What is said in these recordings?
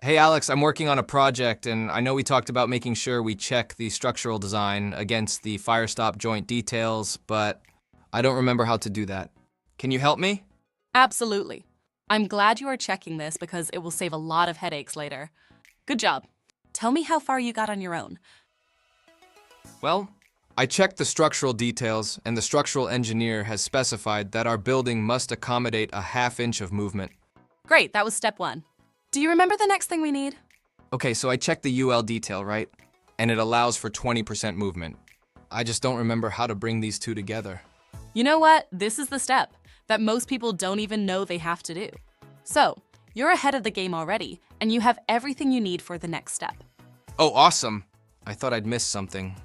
Hey Alex, I'm working on a project and I know we talked about making sure we check the structural design against the firestop joint details, but I don't remember how to do that. Can you help me? Absolutely. I'm glad you are checking this because it will save a lot of headaches later. Good job. Tell me how far you got on your own. Well, I checked the structural details and the structural engineer has specified that our building must accommodate a ½ inch of movement. Great, that was step one. Do you remember the next thing we need? Okay, so I checked the UL detail, right? And it allows for 20% movement. I just don't remember how to bring these two together. You know what? This is the step that most people don't even know they have to do. So, you're ahead of the game already, and you have everything you need for the next step. Oh, awesome. I thought I'd missed something.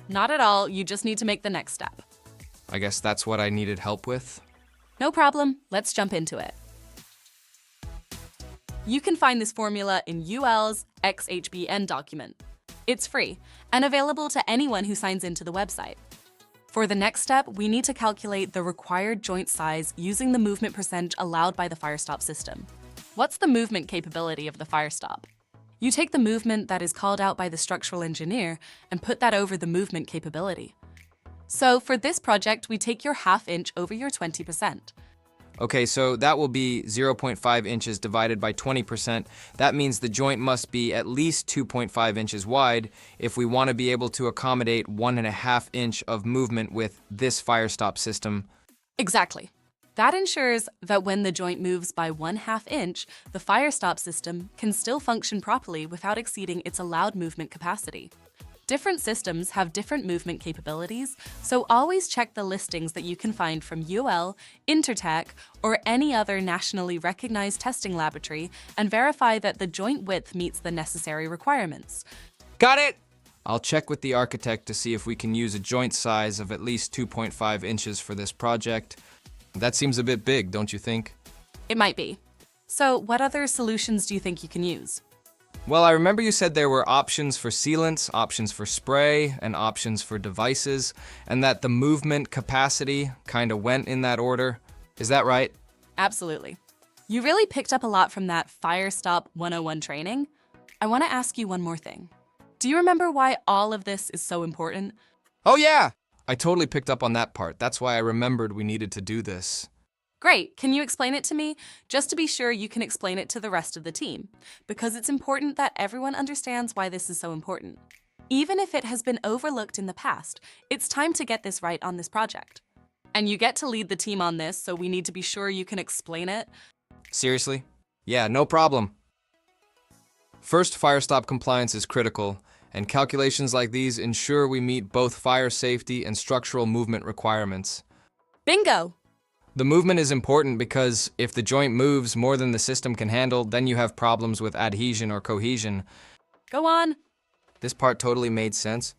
Not at all, you just need to make the next step. I guess that's what I needed help with. No problem, let's jump into it. You can find this formula in UL's XHBN document. It's free and available to anyone who signs into the website. For the next step, we need to calculate the required joint size using the movement percentage allowed by the firestop system. What's the movement capability of the firestop? You take the movement that is called out by the structural engineer and put that over the movement capability. So for this project, we take your ½ inch over your 20%. Okay, so that will be 0.5 inches divided by 20%. That means the joint must be at least 2.5 inches wide if we want to be able to accommodate 1½ inch of movement with this firestop system. Exactly. That ensures that when the joint moves by 1/2 inch, the firestop system can still function properly without exceeding its allowed movement capacity. Different systems have different movement capabilities, so always check the listings that you can find from UL, Intertech, or any other nationally recognized testing laboratory and verify that the joint width meets the necessary requirements. Got it! I'll check with the architect to see if we can use a joint size of at least 2.5 inches for this project. That seems a bit big, don't you think? It might be. So what other solutions do you think you can use? Well, I remember you said there were options for sealants, options for spray, and options for devices, and that the movement capacity kind of went in that order. Is that right? Absolutely. You really picked up a lot from that Firestop 101 training. I want to ask you one more thing. Do you remember why all of this is so important? Oh yeah! I totally picked up on that part. That's why I remembered we needed to do this. Great, can you explain it to me? Just to be sure you can explain it to the rest of the team, because it's important that everyone understands why this is so important. Even if it has been overlooked in the past, it's time to get this right on this project. And you get to lead the team on this, so we need to be sure you can explain it. Seriously? Yeah, no problem. First, firestop compliance is critical, and calculations like these ensure we meet both fire safety and structural movement requirements. Bingo! The movement is important because if the joint moves more than the system can handle, then you have problems with adhesion or cohesion. Go on. This part totally made sense.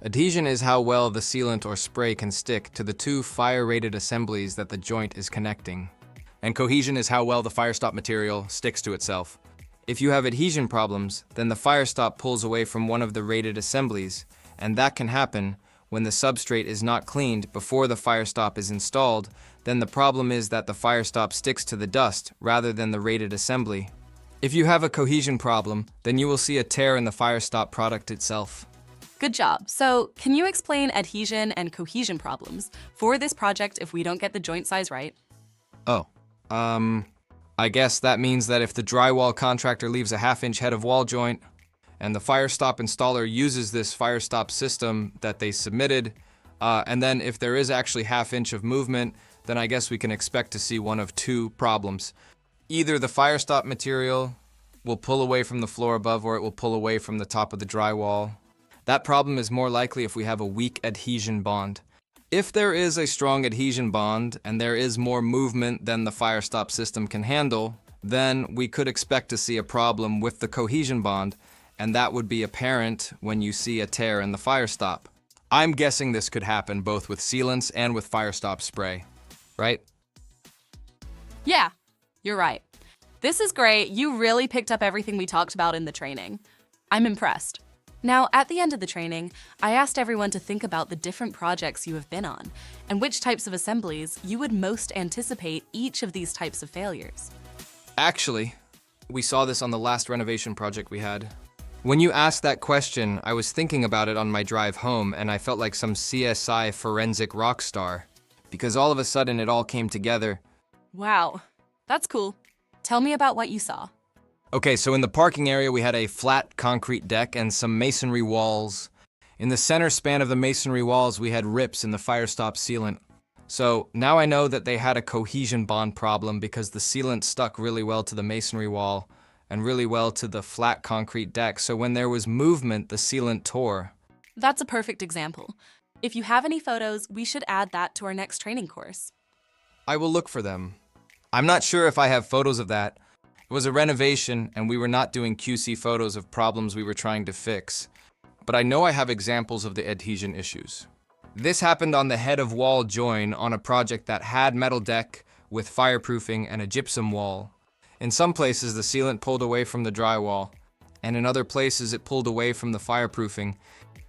Adhesion is how well the sealant or spray can stick to the two fire-rated assemblies that the joint is connecting. And cohesion is how well the firestop material sticks to itself. If you have adhesion problems, then the firestop pulls away from one of the rated assemblies, and that can happen when the substrate is not cleaned before the firestop is installed. Then the problem is that the firestop sticks to the dust rather than the rated assembly. If you have a cohesion problem, then you will see a tear in the firestop product itself. Good job. So, can you explain adhesion and cohesion problems for this project if we don't get the joint size right? Oh, I guess that means that if the drywall contractor leaves a ½ inch head of wall joint, and the firestop installer uses this firestop system that they submitted, and then if there is actually ½ inch of movement, then I guess we can expect to see one of two problems. Either the firestop material will pull away from the floor above, or it will pull away from the top of the drywall. That problem is more likely if we have a weak adhesion bond. If there is a strong adhesion bond, and there is more movement than the firestop system can handle, then we could expect to see a problem with the cohesion bond, and that would be apparent when you see a tear in the firestop. I'm guessing this could happen both with sealants and with firestop spray, right? Yeah, you're right. This is great. You really picked up everything we talked about in the training. I'm impressed. Now, at the end of the training, I asked everyone to think about the different projects you have been on and which types of assemblies you would most anticipate each of these types of failures. Actually, We saw this on the last renovation project we had. When you asked that question, I was thinking about it on my drive home, and I felt like some CSI forensic rock star. Because all of a sudden it all came together. Wow, that's cool. Tell me about what you saw. Okay, so in the parking area we had a flat concrete deck and some masonry walls. In the center span of the masonry walls we had rips in the firestop sealant. So now I know that they had a cohesion bond problem because the sealant stuck really well to the masonry wall and really well to the flat concrete deck. So when there was movement, the sealant tore. That's a perfect example. If you have any photos, we should add that to our next training course. I will look for them. I'm not sure if I have photos of that. It was a renovation and we were not doing QC photos of problems we were trying to fix. But I know I have examples of the adhesion issues. This happened on the head of wall join on a project that had metal deck with fireproofing and a gypsum wall. In some places the sealant pulled away from the drywall, and in other places it pulled away from the fireproofing.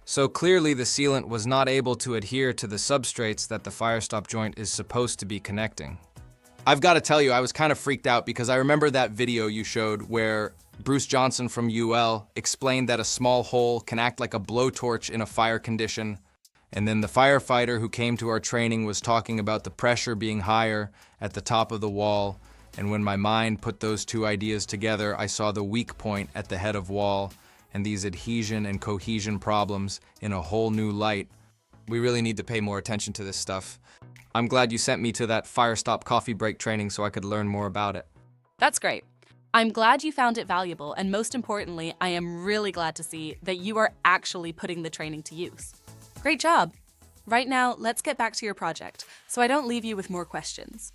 So clearly the sealant was not able to adhere to the substrates that the firestop joint is supposed to be connecting. I've got to tell you, I was kind of freaked out because I remember that video you showed where Bruce Johnson from UL explained that a small hole can act like a blowtorch in a fire condition. And then the firefighter who came to our training was talking about the pressure being higher at the top of the wall. And when my mind put those two ideas together, I saw the weak point at the head of wall and these adhesion and cohesion problems in a whole new light. We really need to pay more attention to this stuff. I'm glad you sent me to that firestop coffee break training so I could learn more about it. That's great. I'm glad you found it valuable, and most importantly, I am really glad to see that you are actually putting the training to use. Great job! Right now, let's get back to your project, so I don't leave you with more questions.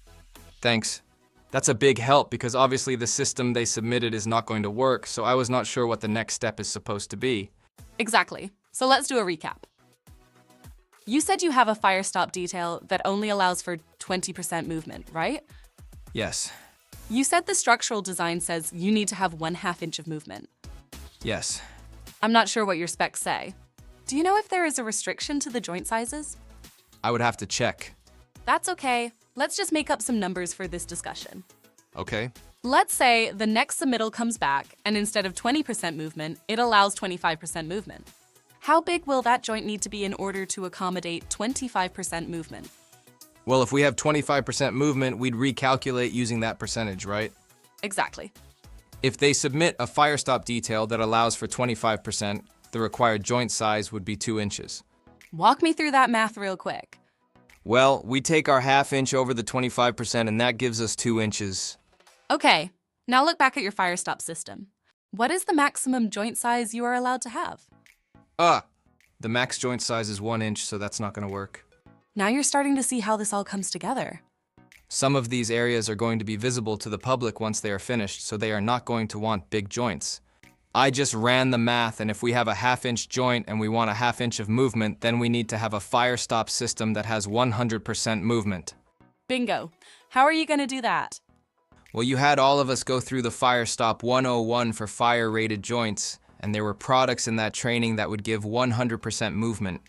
Thanks. That's a big help because obviously the system they submitted is not going to work, so I was not sure what the next step is supposed to be. Exactly. So let's do a recap. You said you have a firestop detail that only allows for 20% movement, right? Yes. You said the structural design says you need to have 1/2 inch of movement. Yes. I'm not sure what your specs say. Do you know if there is a restriction to the joint sizes? I would have to check. That's okay. Let's just make up some numbers for this discussion. Okay. Let's say the next submittal comes back, and instead of 20% movement, it allows 25% movement. How big will that joint need to be in order to accommodate 25% movement? Well, if we have 25% movement, we'd recalculate using that percentage, right? Exactly. If they submit a firestop detail that allows for 25%, the required joint size would be 2 inches. Walk me through that math real quick. Well, we take our 1/2 inch over the 25% and that gives us 2 inches. Okay, now look back at your firestop system. What is the maximum joint size you are allowed to have? The max joint size is 1 inch, so that's not going to work. Now you're starting to see how this all comes together. Some of these areas are going to be visible to the public once they are finished, so they are not going to want big joints. I just ran the math, and if we have a 1/2 inch joint and we want a 1/2 inch of movement, then we need to have a firestop system that has 100% movement. Bingo. How are you going to do that? Well, you had all of us go through the Firestop 101 for fire-rated joints, and there were products in that training that would give 100% movement.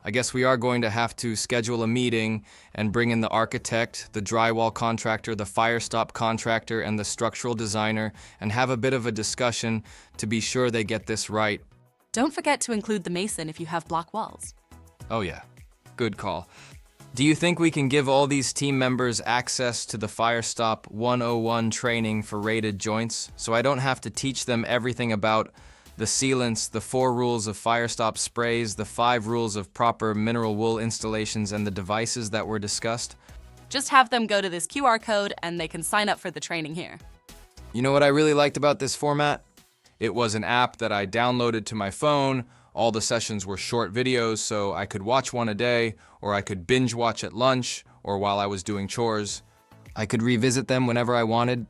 I guess we are going to have to schedule a meeting and bring in the architect, the drywall contractor, the firestop contractor, and the structural designer, and have a bit of a discussion to be sure they get this right. Don't forget to include the mason if you have block walls. Oh yeah, good call. Do you think we can give all these team members access to the Firestop 101 training for rated joints, so I don't have to teach them everything about the sealants, the 4 rules of Firestop sprays, the 5 rules of proper mineral wool installations, and the devices that were discussed? Just have them go to this QR code and they can sign up for the training here. You know what I really liked about this format? It was an app that I downloaded to my phone. All the sessions were short videos, so I could watch one a day, or I could binge watch at lunch, or while I was doing chores. I could revisit them whenever I wanted.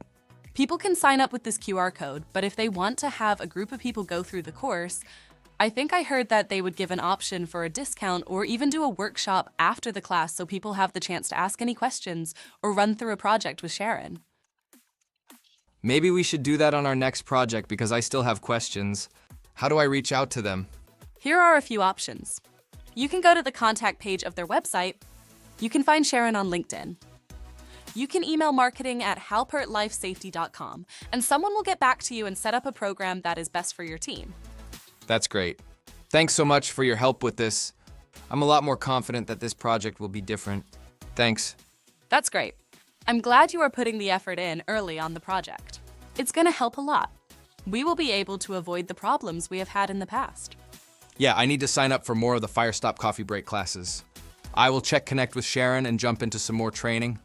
People can sign up with this QR code, but if they want to have a group of people go through the course, I think I heard that they would give an option for a discount or even do a workshop after the class so people have the chance to ask any questions or run through a project with Sharon. Maybe we should do that on our next project because I still have questions. How do I reach out to them? Here are a few options. You can go to the contact page of their website. You can find Sharon on LinkedIn. You can email marketing at halpertlifesafety.com, and someone will get back to you and set up a program that is best for your team. That's great. Thanks so much for your help with this. I'm a lot more confident that this project will be different. Thanks. That's great. I'm glad you are putting the effort in early on the project. It's going to help a lot. We will be able to avoid the problems we have had in the past. Yeah, I need to sign up for more of the Firestop coffee break classes. I will check Connect with Sharon and jump into some more training.